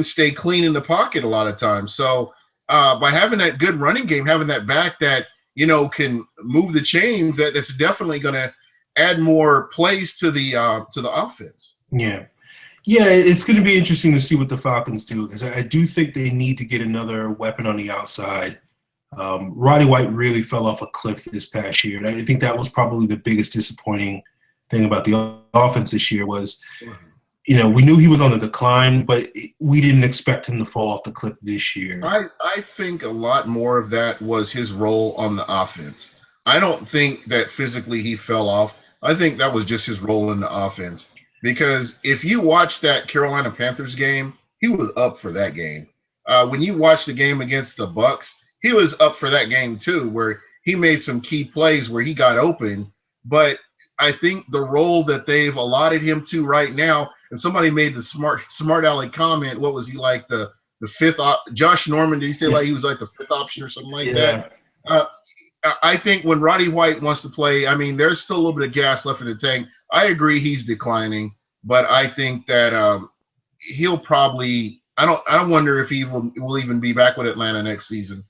stay clean in the pocket a lot of times. So by having that good running game, having that back that can move the chains, that's definitely going to add more plays to the offense. Yeah. Yeah, it's going to be interesting to see what the Falcons do, because I do think they need to get another weapon on the outside. Roddy White really fell off a cliff this past year, and I think that was probably the biggest disappointing thing about the offense this year was, we knew he was on the decline, but we didn't expect him to fall off the cliff this year. I think a lot more of that was his role on the offense. I don't think that physically he fell off. I think that was just his role in the offense. Because if you watch that Carolina Panthers game, he was up for that game. When you watch the game against the Bucs, he was up for that game too, where he made some key plays where he got open. But I think the role that they've allotted him to right now, and somebody made the smart aleck comment. What was he like, the fifth? Josh Norman, did he say like he was like the fifth option or something like that? I think when Roddy White wants to play, I mean, there's still a little bit of gas left in the tank. I agree he's declining, but I think that he'll probably. I wonder if he will even be back with Atlanta next season.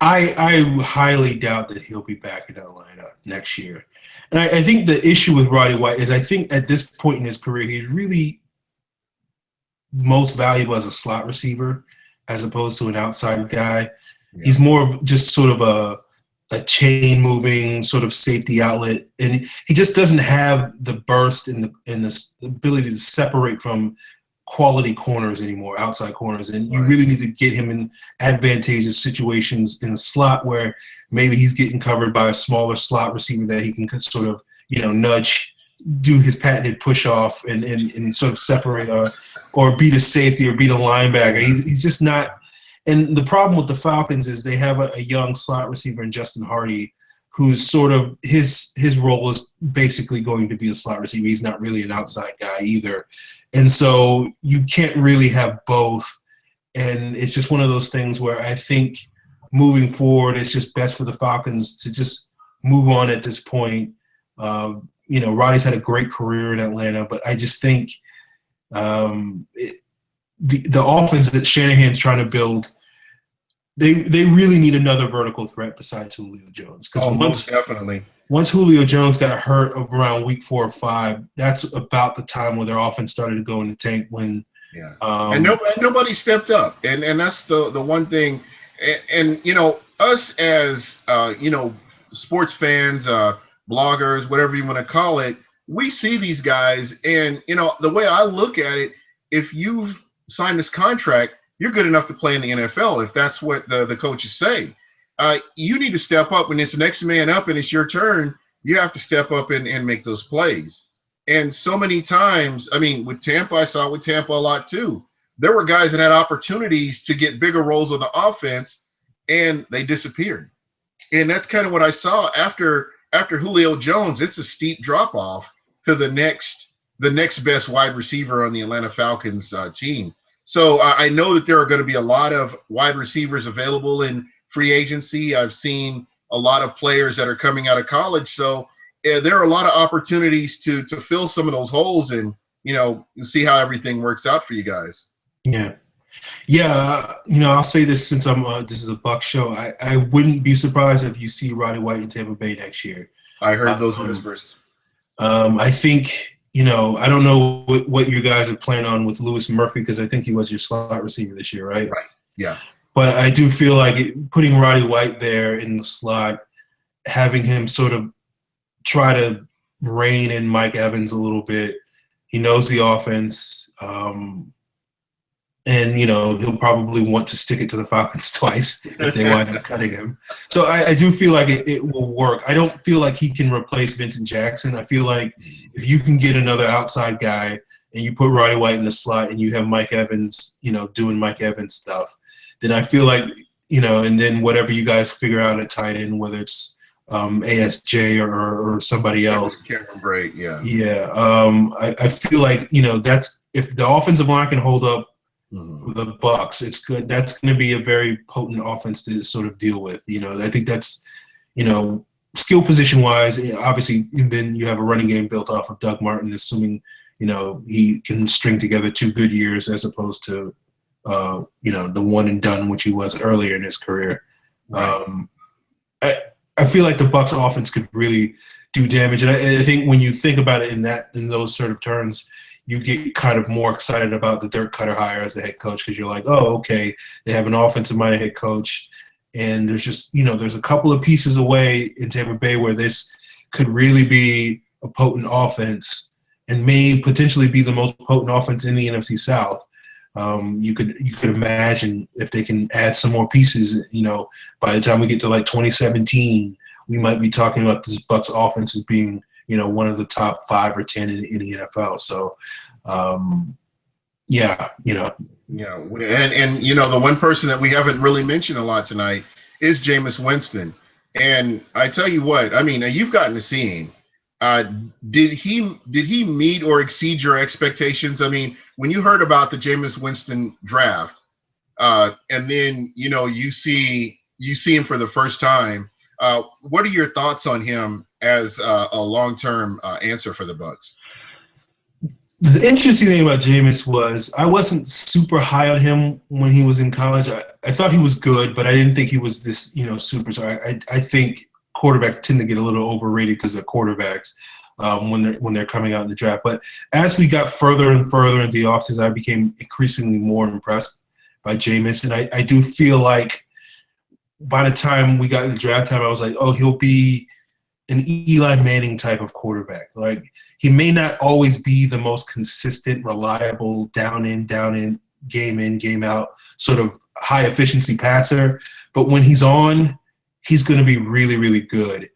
I highly doubt that he'll be back in Atlanta next year. And I think the issue with Roddy White is I think at this point in his career, he's really most valuable as a slot receiver as opposed to an outside guy. Yeah. He's more of just sort of a chain moving sort of safety outlet, and he just doesn't have the burst and the ability to separate from quality corners anymore, outside corners, and you really need to get him in advantageous situations in the slot where maybe he's getting covered by a smaller slot receiver that he can sort of nudge, do his patented push off and sort of separate or beat a safety or beat a linebacker. He's just not. And the problem with the Falcons is they have a young slot receiver in Justin Hardy, who's sort of his role is basically going to be a slot receiver. He's not really an outside guy either. And so you can't really have both. And it's just one of those things where I think moving forward, it's just best for the Falcons to just move on at this point. Roddy's had a great career in Atlanta, but I just think the offense that Shanahan's trying to build, they really need another vertical threat besides Julio Jones. Most definitely. Once Julio Jones got hurt around week 4 or 5, that's about the time where their offense started to go in the tank. And nobody stepped up, and that's the one thing. And us as sports fans, bloggers, whatever you want to call it, we see these guys, and the way I look at it, if you've signed this contract, you're good enough to play in the NFL. If that's what the coaches say. You need to step up when it's next man up and it's your turn. You have to step up and make those plays. And so many times, I mean, with Tampa, I saw it with Tampa a lot too. There were guys that had opportunities to get bigger roles on the offense, and they disappeared. And that's kind of what I saw after Julio Jones. It's a steep drop off to the next best wide receiver on the Atlanta Falcons team. So I know that there are going to be a lot of wide receivers available in free agency. I've seen a lot of players that are coming out of college. So there are a lot of opportunities to fill some of those holes, and you'll see how everything works out for you guys. Yeah. I'll say this since this is a Buc show. I wouldn't be surprised if you see Roddy White in Tampa Bay next year. I heard those whispers. I think, I don't know what you guys are planning on with Lewis Murphy, because I think he was your slot receiver this year, right? Right. Yeah. But I do feel like putting Roddy White there in the slot, having him sort of try to rein in Mike Evans a little bit. He knows the offense. and he'll probably want to stick it to the Falcons twice if they wind up cutting him. So I do feel like it will work. I don't feel like he can replace Vincent Jackson. I feel like if you can get another outside guy and you put Roddy White in the slot and you have Mike Evans, doing Mike Evans stuff, then I feel like, and then whatever you guys figure out at tight end, whether it's ASJ or somebody else. Cameron Braid, yeah. Yeah. I feel like, that's if the offensive line can hold up for the Bucs, it's good. That's going to be a very potent offense to sort of deal with. I think that's, skill position wise, obviously, and then you have a running game built off of Doug Martin, assuming, he can string together 2 good years as opposed to, the one and done, which he was earlier in his career. Right. I feel like the Bucs offense could really do damage. And I think when you think about it in those sort of terms, you get kind of more excited about the Dirk Cutter hire as the head coach because you're like, oh, okay, they have an offensive-minded head coach, and there's just, there's a couple of pieces away in Tampa Bay where this could really be a potent offense and may potentially be the most potent offense in the NFC South. You could imagine if they can add some more pieces, by the time we get to like 2017, we might be talking about this Bucs offense as being, one of the top 5 or 10 in the NFL. So, yeah. Yeah, and the one person that we haven't really mentioned a lot tonight is Jameis Winston. And I tell you what, I mean, you've gotten to see him. Did he meet or exceed your expectations? I mean, when you heard about the Jameis Winston draft, and then you see him for the first time, what are your thoughts on him as a long-term answer for the Bucs? The interesting thing about Jameis was I wasn't super high on him when he was in college. I thought he was good, but I didn't think he was this superstar. I think quarterbacks tend to get a little overrated because they're quarterbacks when they're coming out in the draft. But as we got further and further into the offseason, I became increasingly more impressed by Jameis. And I do feel like by the time we got in the draft time, I was like, oh, he'll be an Eli Manning type of quarterback. Like, he may not always be the most consistent, reliable, down in, game out sort of high efficiency passer, but when he's on, he's going to be really, really good.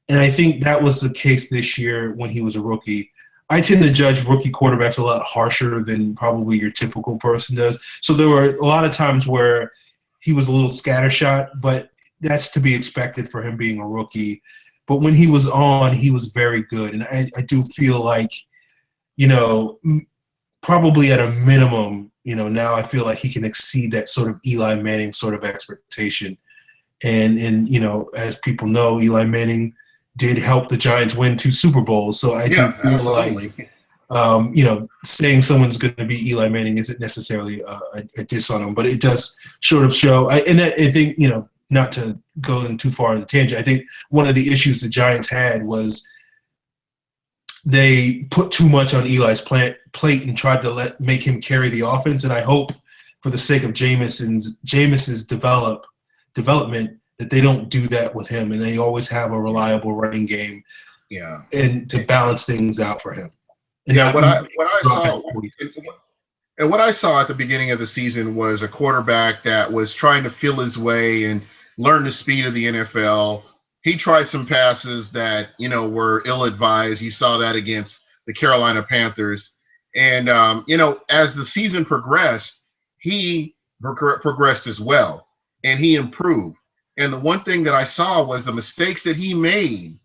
And I think that was the case this year when he was a rookie. I tend to judge rookie quarterbacks a lot harsher than probably your typical person does. So there were a lot of times where he was a little scattershot, but that's to be expected for him being a rookie. But when he was on, he was very good. And I do feel like, probably at a minimum, now I feel like he can exceed that sort of Eli Manning sort of expectation. And as people know, Eli Manning did help the Giants win 2 Super Bowls. So I do feel absolutely. like, saying someone's going to be Eli Manning isn't necessarily a diss on him, but it does sort of show. I think, not to go in too far on the tangent, I think one of the issues the Giants had was they put too much on Eli's plate and tried to make him carry the offense. And I hope, for the sake of Jameis's development, that they don't do that with him, and they always have a reliable running game, and to balance things out for him. And what I saw at the beginning of the season was a quarterback that was trying to feel his way and learn the speed of the NFL. He tried some passes that, were ill-advised. You saw that against the Carolina Panthers. And, as the season progressed, he progressed as well, and he improved. And the one thing that I saw was the mistakes that he made,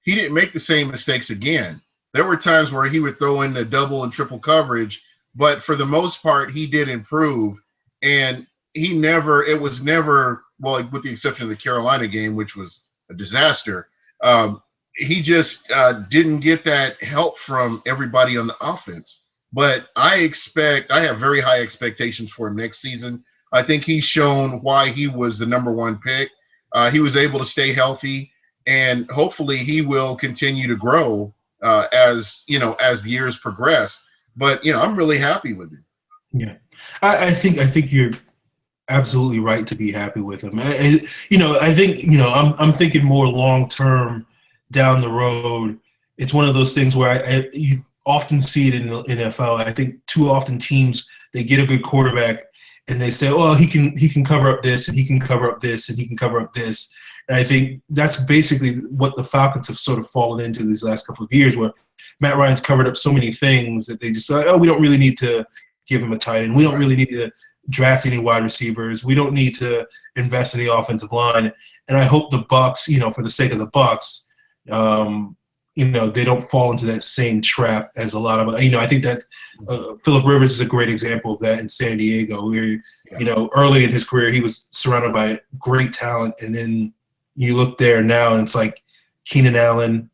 he didn't make the same mistakes again. There were times where he would throw in the double and triple coverage, but for the most part, he did improve. And it was never, well, with the exception of the Carolina game, which was a disaster, he just didn't get that help from everybody on the offense. But I have very high expectations for him next season. I think he's shown why he was the number 1 pick. He was able to stay healthy, and hopefully he will continue to grow as the years progress. But I'm really happy with him. Yeah, I think you're absolutely right to be happy with him. I think I'm thinking more long term down the road. It's one of those things where often see it in the NFL. I think too often teams, they get a good quarterback and they say, "Oh, he can cover up this, and he can cover up this, and he can cover up this." And I think that's basically what the Falcons have sort of fallen into these last couple of years, where Matt Ryan's covered up so many things that they just like, "Oh, we don't really need to give him a tight end. We don't really need to draft any wide receivers. We don't need to invest in the offensive line." And I hope the Bucs, for the sake of the Bucs, they don't fall into that same trap as a lot of, I think that Phillip Rivers is a great example of that in San Diego, where, early in his career, he was surrounded by great talent. And then you look there now and it's like Keenan Allen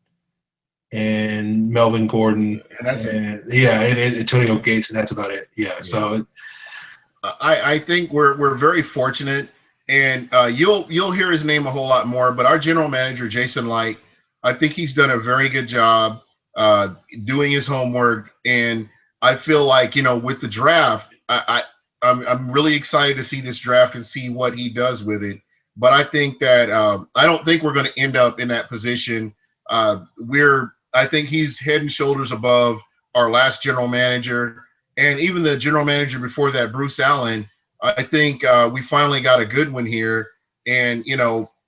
and Melvin Gordon and Antonio Gates, and that's about it. Yeah. So I think we're very fortunate, and you'll hear his name a whole lot more, but our general manager, Jason Light, I think he's done a very good job doing his homework, and I feel like with the draft, I'm really excited to see this draft and see what he does with it. But I think that I don't think we're going to end up in that position. I think he's head and shoulders above our last general manager, and even the general manager before that, Bruce Allen. I think we finally got a good one here, and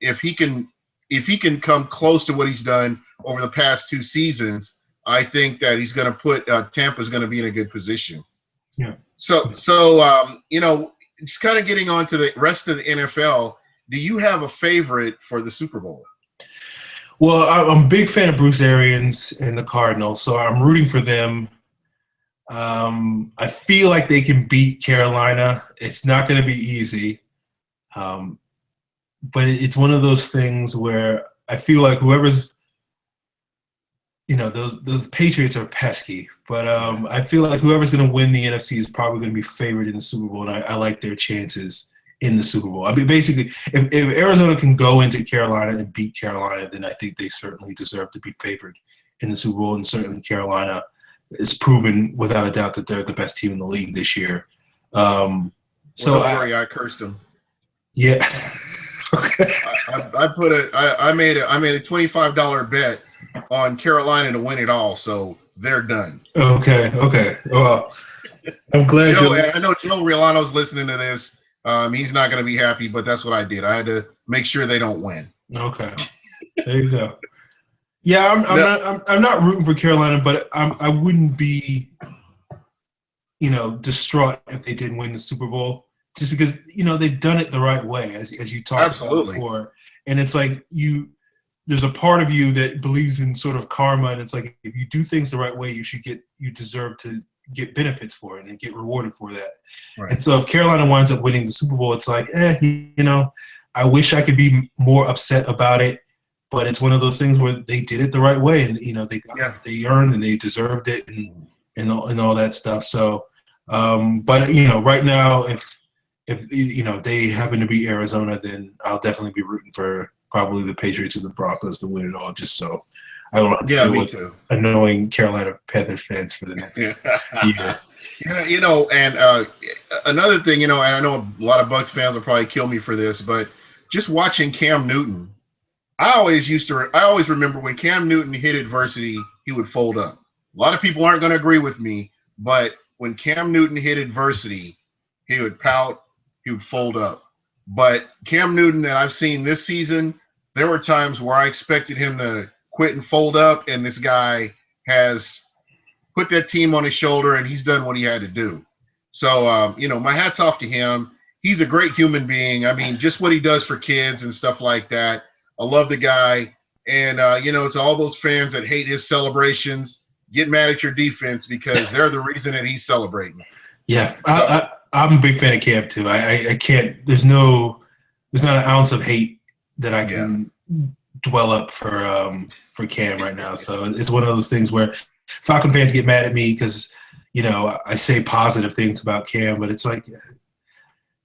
if he can come close to what he's done over the past 2 seasons, I think that he's going to put Tampa's going to be in a good position. Yeah. So just kind of getting on to the rest of the NFL. Do you have a favorite for the Super Bowl? Well, I'm a big fan of Bruce Arians and the Cardinals, so I'm rooting for them. I feel like they can beat Carolina. It's not going to be easy. But it's one of those things where I feel like whoever's, those Patriots are pesky, but I feel like whoever's going to win the NFC is probably going to be favored in the Super Bowl, and I like their chances in the Super Bowl. I mean, basically, if Arizona can go into Carolina and beat Carolina, then I think they certainly deserve to be favored in the Super Bowl, and certainly Carolina is proven without a doubt that they're the best team in the league this year. Don't worry, I cursed them. Yeah. Okay. I made a $25 bet on Carolina to win it all, so they're done. Okay. Well, I'm glad. I know Joe Riolano's listening to this. He's not going to be happy, but that's what I did. I had to make sure they don't win. Okay, there you go. Yeah, I'm not rooting for Carolina, but I wouldn't be, distraught if they didn't win the Super Bowl. Just because they've done it the right way, as you talked about before, and it's like there's a part of you that believes in sort of karma, and it's like if you do things the right way, you deserve to get benefits for it and get rewarded for that. Right. And so if Carolina winds up winning the Super Bowl, it's like, I wish I could be more upset about it, but it's one of those things where they did it the right way, and they earned and they deserved it, and all that stuff. So, but right now, if they happen to be Arizona, then I'll definitely be rooting for probably the Patriots and the Broncos to win it all, just so I don't have to deal with annoying Carolina Panthers fans for the next year. And another thing, and I know a lot of Bucs fans will probably kill me for this, but just watching Cam Newton, I always remember when Cam Newton hit adversity, he would fold up. A lot of people aren't going to agree with me, but when Cam Newton hit adversity, he would pout, he would fold up. But Cam Newton that I've seen this season, there were times where I expected him to quit and fold up, and this guy has put that team on his shoulder, and he's done what he had to do. So, my hat's off to him. He's a great human being. I mean, just what he does for kids and stuff like that. I love the guy. And, it's all those fans that hate his celebrations, get mad at your defense because they're the reason that he's celebrating. Yeah, I'm a big fan of Cam too. I can't. There's not an ounce of hate that I can dwell up for Cam right now. So it's one of those things where Falcon fans get mad at me because I say positive things about Cam, but it's like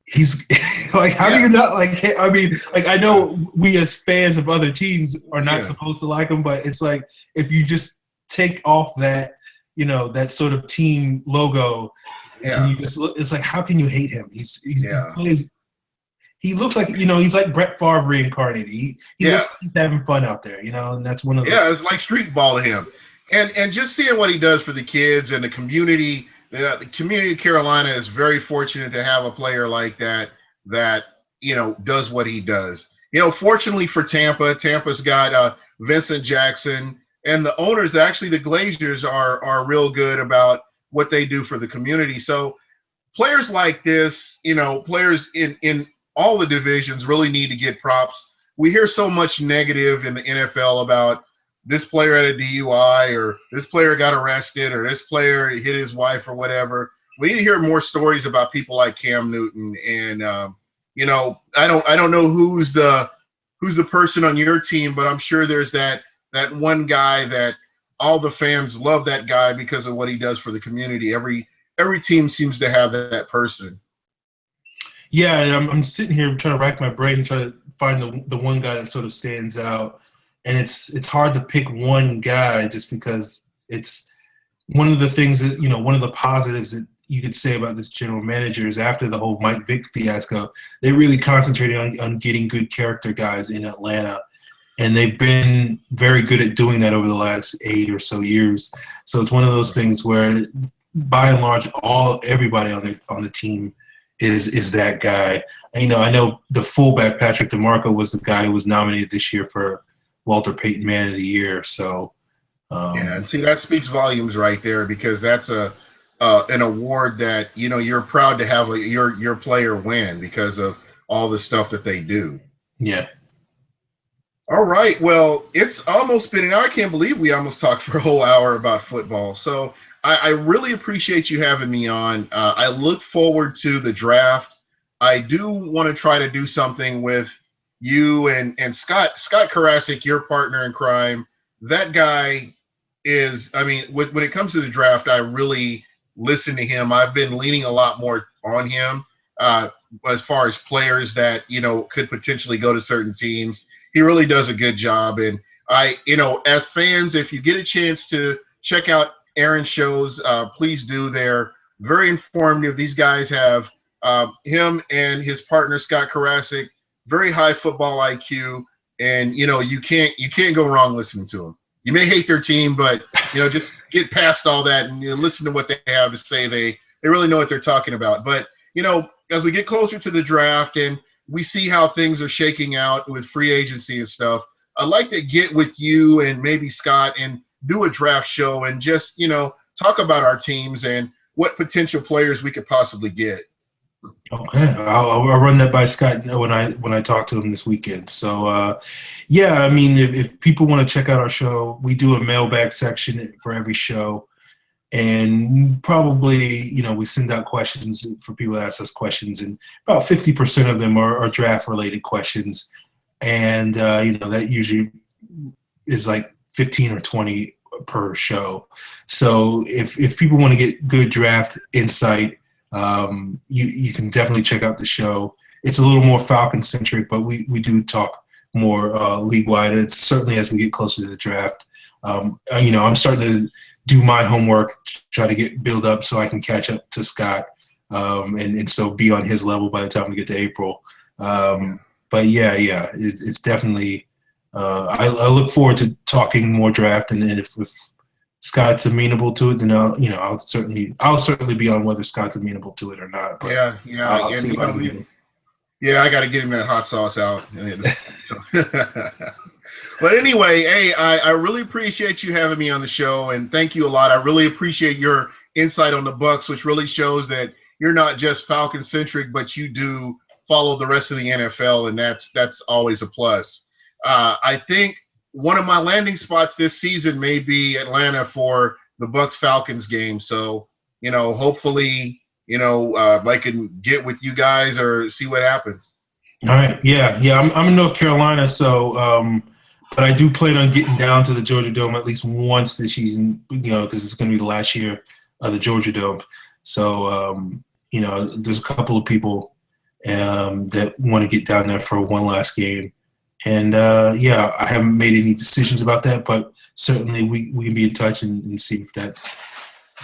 he's like, how do you not like? I mean, like I know we as fans of other teams are not supposed to like him, but it's like if you just take off that that sort of team logo. And you just look, it's like, how can you hate him? He looks like, he's like Brett Favre reincarnated. He looks like he's having fun out there, and that's one of those. Yeah, it's like street ball to him. And just seeing what he does for the kids and the community. The community of Carolina is very fortunate to have a player like that does what he does. Fortunately for Tampa, Tampa's got Vincent Jackson, and the owners, actually the Glaziers, are real good about what they do for the community. So players like this, players in all the divisions really need to get props. We hear so much negative in the NFL about this player had a DUI, or this player got arrested, or this player hit his wife, or whatever. We need to hear more stories about people like Cam Newton. And I don't know who's the person on your team, but I'm sure there's that one guy that all the fans love, that guy because of what he does for the community. Every team seems to have that person. Yeah, I'm sitting here trying to rack my brain and try to find the one guy that sort of stands out. And it's hard to pick one guy just because it's one of the things that, one of the positives that you could say about this general manager is after the whole Mike Vick fiasco, they really concentrated on getting good character guys in Atlanta. And they've been very good at doing that over the last 8 or so years. So it's one of those things where, by and large, everybody on the team is that guy. And, I know the fullback Patrick DeMarco was the guy who was nominated this year for Walter Payton Man of the Year. So and see, that speaks volumes right there, because that's an award that you're proud to have your player win because of all the stuff that they do. Yeah. All right. Well, it's almost been an hour. I can't believe we almost talked for a whole hour about football. So I really appreciate you having me on. I look forward to the draft. I do want to try to do something with you and Scott Karasik, your partner in crime. That guy is, when it comes to the draft, I really listen to him. I've been leaning a lot more on him as far as players that, could potentially go to certain teams. He really does a good job. And as fans, if you get a chance to check out Aaron's shows, please do. They're very informative. These guys have him and his partner, Scott Karasik, very high football IQ, and you can't go wrong listening to them. You may hate their team, but just get past all that and listen to what they have to say. They really know what they're talking about. But as we get closer to the draft and we see how things are shaking out with free agency and stuff, I'd like to get with you and maybe Scott and do a draft show and just talk about our teams and what potential players we could possibly get. Okay, I'll run that by Scott when I talk to him this weekend. So, if people want to check out our show, we do a mailbag section for every show, and probably we send out questions for people to ask us questions, and about 50% of them are draft related questions, and that usually is like 15 or 20 per show. So if people want to get good draft insight, you can definitely check out the show. It's a little more Falcon centric, but we do talk more league wide. It's certainly as we get closer to the draft. I'm starting to do my homework, try to build up so I can catch up to Scott, and so be on his level by the time we get to April. But it's definitely. I look forward to talking more draft, and if Scott's amenable to it, then I'll certainly be on whether Scott's amenable to it or not. But I'll see if I can get him. Yeah, I got to get him that hot sauce out. But anyway, hey, I really appreciate you having me on the show, and thank you a lot. I really appreciate your insight on the Bucs, which really shows that you're not just Falcon centric, but you do follow the rest of the NFL, and that's always a plus. I think one of my landing spots this season may be Atlanta for the Bucs-Falcons game. So, hopefully, I can get with you guys or see what happens. All right. Yeah. I'm in North Carolina, so but I do plan on getting down to the Georgia Dome at least once this season, because it's going to be the last year of the Georgia Dome. So, there's a couple of people that want to get down there for one last game. And, I haven't made any decisions about that, but certainly we can be in touch and see if that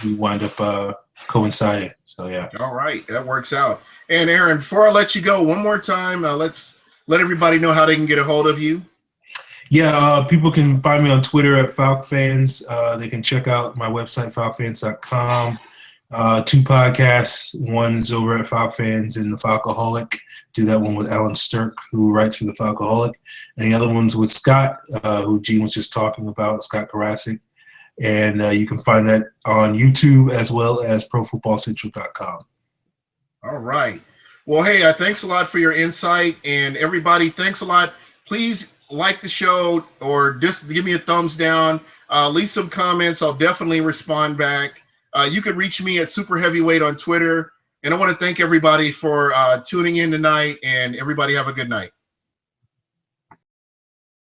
we wind up coinciding. So, yeah. All right. That works out. And, Aaron, before I let you go, one more time, let's let everybody know how they can get a hold of you. Yeah, people can find me on Twitter at FalcFans. They can check out my website, falcfans.com. 2 podcasts. One's over at FalcFans and The Falcoholic. Do that one with Alan Stirk, who writes for The Falcoholic. And the other one's with Scott, who Gene was just talking about, Scott Karasik. And you can find that on YouTube as well as ProFootballCentral.com. All right. Well, hey, thanks a lot for your insight. And everybody, thanks a lot. Please like the show or just give me a thumbs down. Leave some comments. I'll definitely respond back. You can reach me at Super Heavyweight on Twitter. And I want to thank everybody for tuning in tonight. And everybody have a good night.